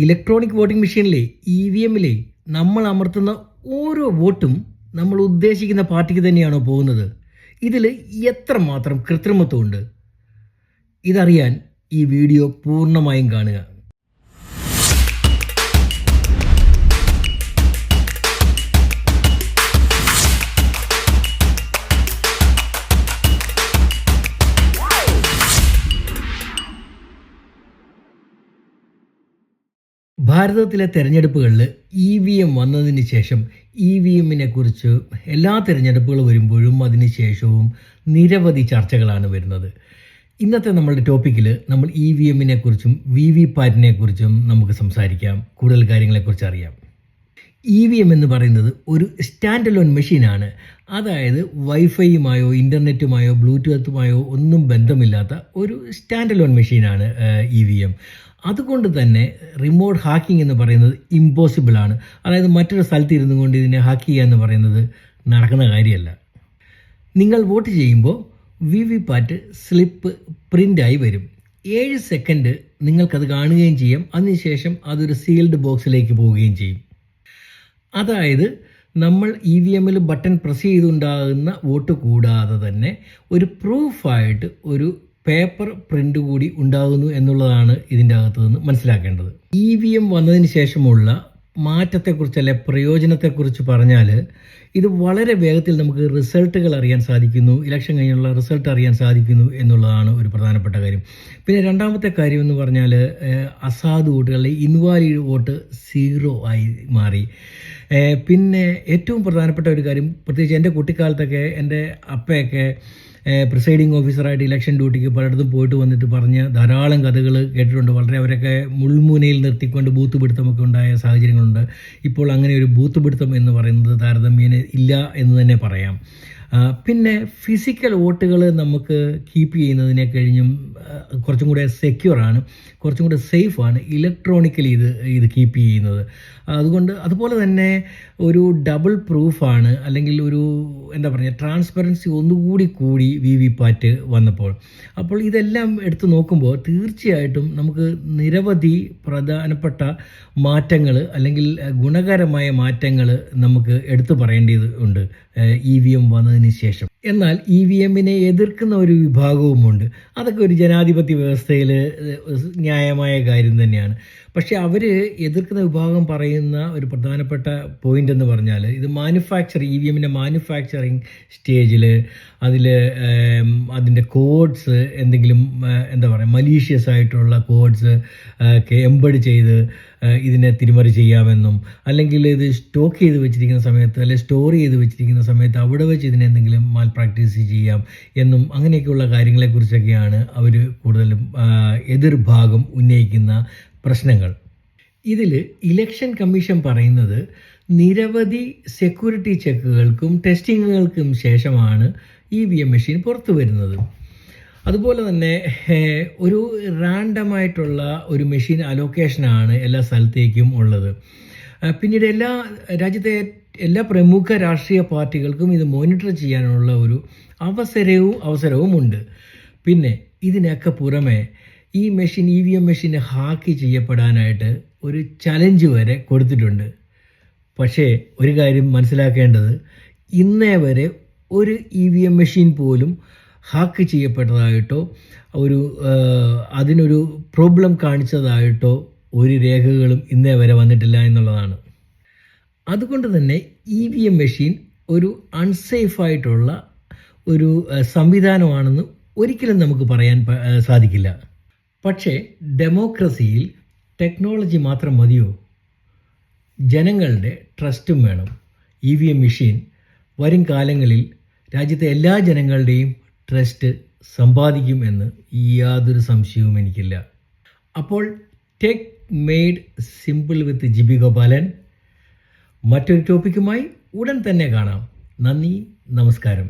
Electronic voting മെഷീനിലെ EVMിലെ നമ്മൾ അമർത്തുന്ന ഓരോ വോട്ടും നമ്മൾ ഉദ്ദേശിക്കുന്ന പാർട്ടിക്ക് തന്നെയാണോ പോകുന്നത്? ഇതിൽ എത്രമാത്രം കൃത്രിമത്വമുണ്ട്? ഇതറിയാൻ ഈ വീഡിയോ പൂർണ്ണമായും കാണുക. ഭാരതത്തിലെ തെരഞ്ഞെടുപ്പുകളിൽ EVM വന്നതിന് ശേഷം EVMനെ കുറിച്ച് എല്ലാ തെരഞ്ഞെടുപ്പുകൾ വരുമ്പോഴും അതിന് ശേഷവും നിരവധി ചർച്ചകളാണ് വരുന്നത്. ഇന്നത്തെ നമ്മളുടെ ടോപ്പിക്കിൽ നമ്മൾ EVMനെ കുറിച്ചും VVPATനെ കുറിച്ചും നമുക്ക് സംസാരിക്കാം, കൂടുതൽ കാര്യങ്ങളെക്കുറിച്ച് അറിയാം. EVM എന്ന് പറയുന്നത് ഒരു സ്റ്റാൻഡ് അലോൺ മെഷീനാണ്. അതായത് വൈഫൈയുമായോ ഇൻ്റർനെറ്റുമായോ ബ്ലൂടൂത്തുമായോ ഒന്നും ബന്ധമില്ലാത്ത ഒരു സ്റ്റാൻഡ് അലോൺ മെഷീനാണ് EVM. അതുകൊണ്ട് തന്നെ റിമോട്ട് ഹാക്കിംഗ് എന്ന് പറയുന്നത് ഇമ്പോസിബിൾ ആണ്. അതായത് മറ്റൊരു സ്ഥലത്ത് ഇരുന്നു കൊണ്ട് ഇതിനെ ഹാക്ക് ചെയ്യുക എന്ന് പറയുന്നത് നടക്കുന്ന കാര്യമല്ല. നിങ്ങൾ വോട്ട് ചെയ്യുമ്പോൾ VVPAT സ്ലിപ്പ് പ്രിൻ്റായി വരും. 7 സെക്കൻഡ് നിങ്ങൾക്കത് കാണുകയും ചെയ്യാം. അതിനുശേഷം അതൊരു സീൽഡ് ബോക്സിലേക്ക് പോവുകയും ചെയ്യും. അതായത് നമ്മൾ EVMൽ ബട്ടൺ പ്രസ് ചെയ്തുണ്ടാകുന്ന വോട്ട് കൂടാതെ തന്നെ ഒരു പ്രൂഫായിട്ട് ഒരു പേപ്പർ പ്രിൻ്റ് കൂടി ഉണ്ടാകുന്നു എന്നുള്ളതാണ് ഇതിൻ്റെ അകത്ത് നിന്ന് മനസ്സിലാക്കേണ്ടത്. EVM വന്നതിന് ശേഷമുള്ള മാറ്റത്തെക്കുറിച്ച് അല്ലെ പ്രയോജനത്തെക്കുറിച്ച് പറഞ്ഞാൽ ഇത് വളരെ വേഗത്തിൽ നമുക്ക് റിസൾട്ടുകൾ അറിയാൻ സാധിക്കുന്നു, ഇലക്ഷൻ കഴിഞ്ഞുള്ള റിസൾട്ട് അറിയാൻ സാധിക്കുന്നു എന്നുള്ളതാണ് ഒരു പ്രധാനപ്പെട്ട കാര്യം. പിന്നെ രണ്ടാമത്തെ കാര്യം എന്ന് പറഞ്ഞാൽ അസാധു വോട്ടുകളുടെ ഇൻവാലിഡ് വോട്ട് 0 ആയി മാറി. പിന്നെ ഏറ്റവും പ്രധാനപ്പെട്ട ഒരു കാര്യം, പ്രത്യേകിച്ച് എൻ്റെ കുട്ടിക്കാലത്തൊക്കെ എൻ്റെ അപ്പയൊക്കെ പ്രിസൈഡിങ് ഓഫീസറായിട്ട് ഇലക്ഷൻ ഡ്യൂട്ടിക്ക് പലയിടത്തും പോയിട്ട് വന്നിട്ട് പറഞ്ഞ ധാരാളം കഥകൾ കേട്ടിട്ടുണ്ട്. വളരെ അവരൊക്കെ മുൾമുനയിൽ നിർത്തിക്കൊണ്ട് ബൂത്ത് പിടുത്തമൊക്കെ ഉണ്ടായ സാഹചര്യങ്ങളുണ്ട്. ഇപ്പോൾ അങ്ങനെ ഒരു ബൂത്ത് പിടുത്തം എന്ന് പറയുന്നത് താരതമ്യേന ഇല്ല എന്ന് തന്നെ പറയാം. പിന്നെ ഫിസിക്കൽ വോട്ടുകൾ നമുക്ക് കീപ്പ് ചെയ്യുന്നതിനെ കഴിഞ്ഞും കുറച്ചും കൂടെ സെക്യൂറാണ്, കുറച്ചും കൂടെ സേഫാണ് ഇലക്ട്രോണിക്കലി ഇത് കീപ്പ് ചെയ്യുന്നത്. അതുപോലെ തന്നെ ഒരു ഡബിൾ പ്രൂഫാണ്, അല്ലെങ്കിൽ ഒരു എന്താ പറയുക, ട്രാൻസ്പെറൻസി ഒന്നുകൂടി കൂടി VVPAT വന്നപ്പോൾ. അപ്പോൾ ഇതെല്ലാം എടുത്തു നോക്കുമ്പോൾ തീർച്ചയായിട്ടും നമുക്ക് നിരവധി പ്രധാനപ്പെട്ട മാറ്റങ്ങൾ അല്ലെങ്കിൽ ഗുണകരമായ മാറ്റങ്ങൾ നമുക്ക് എടുത്തു പറയേണ്ടതുണ്ട് EVM വന്നതിന് ശേഷം. എന്നാൽ EVMനെ എതിർക്കുന്ന ഒരു വിഭാഗവുമുണ്ട്. അതൊക്കെ ഒരു ജനാധിപത്യ വ്യവസ്ഥയിൽ ന്യായമായ കാര്യം തന്നെയാണ്. പക്ഷേ അവർ എതിർക്കുന്ന വിഭാഗം പറയുന്ന ഒരു പ്രധാനപ്പെട്ട പോയിന്റ് എന്ന് പറഞ്ഞാൽ ഇത് EVMൻ്റെ മാനുഫാക്ചറിങ് സ്റ്റേജിൽ അതിൻ്റെ കോഡ്സ് എന്തെങ്കിലും എന്താ പറയുക മലീഷ്യസ് ആയിട്ടുള്ള കോഡ്സ് എംബഡ് ചെയ്ത് ഇതിനെ തിരിമറി ചെയ്യാമെന്നും, അല്ലെങ്കിൽ ഇത് സ്റ്റോക്ക് ചെയ്ത് വെച്ചിരിക്കുന്ന സമയത്ത് അല്ലെങ്കിൽ സ്റ്റോർ ചെയ്ത് വെച്ചിരിക്കുന്ന സമയത്ത് അവിടെ വെച്ച് ഇതിനെന്തെങ്കിലും മാൽ പ്രാക്ടീസ് ചെയ്യാം എന്നും അങ്ങനെയൊക്കെയുള്ള കാര്യങ്ങളെക്കുറിച്ചൊക്കെയാണ് അവർ കൂടുതലും എതിർഭാഗം ഉന്നയിക്കുന്ന പ്രശ്നങ്ങൾ. ഇതിൽ ഇലക്ഷൻ കമ്മീഷൻ പറയുന്നത് നിരവധി സെക്യൂരിറ്റി ചെക്കുകൾക്കും ടെസ്റ്റിങ്ങുകൾക്കും ശേഷമാണ് EVM മെഷീൻ പുറത്തു വരുന്നത്. അതുപോലെ തന്നെ ഒരു റാൻഡമായിട്ടുള്ള ഒരു മെഷീൻ അലോക്കേഷനാണ് എല്ലാ സ്ഥലത്തേക്കും ഉള്ളത്. പിന്നീട് രാജ്യത്തെ എല്ലാ പ്രമുഖ രാഷ്ട്രീയ പാർട്ടികൾക്കും ഇത് മോണിറ്റർ ചെയ്യാനുള്ള ഒരു അവസരവുമുണ്ട്. പിന്നെ ഇതിനൊക്കെ പുറമെ ഈ EVM മെഷീൻ ഹാക്ക് ചെയ്യപ്പെടാനായിട്ട് ഒരു ചലഞ്ച് വരെ കൊടുത്തിട്ടുണ്ട്. പക്ഷേ ഒരു കാര്യം മനസ്സിലാക്കേണ്ടത്, ഇന്നേ വരെ ഒരു EVM മെഷീൻ പോലും ഹാക്ക് ചെയ്യപ്പെട്ടതായിട്ടോ അതിനൊരു പ്രോബ്ലം കാണിച്ചതായിട്ടോ ഒരു രേഖകളും ഇന്നേ വരെ വന്നിട്ടില്ല എന്നുള്ളതാണ്. അതുകൊണ്ട് തന്നെ EVM മെഷീൻ ഒരു അൺസേഫായിട്ടുള്ള ഒരു സംവിധാനമാണെന്ന് ഒരിക്കലും നമുക്ക് പറയാൻ സാധിക്കില്ല. പക്ഷേ ഡെമോക്രസിയിൽ ടെക്നോളജി മാത്രം മതിയോ? ജനങ്ങളുടെ ട്രസ്റ്റും വേണം. EVM മെഷീൻ വരും കാലങ്ങളിൽ രാജ്യത്തെ എല്ലാ ജനങ്ങളുടെയും ട്രസ്റ്റ് സമ്പാദിക്കും എന്ന് യാതൊരു സംശയവും എനിക്കില്ല. അപ്പോൾ ടെക് മെയ്ഡ് സിമ്പിൾ വിത്ത് ജിബി ഗോപാലൻ മറ്റൊരു ടോപ്പിക്കുമായി ഉടൻ തന്നെ കാണാം. നന്ദി, നമസ്കാരം.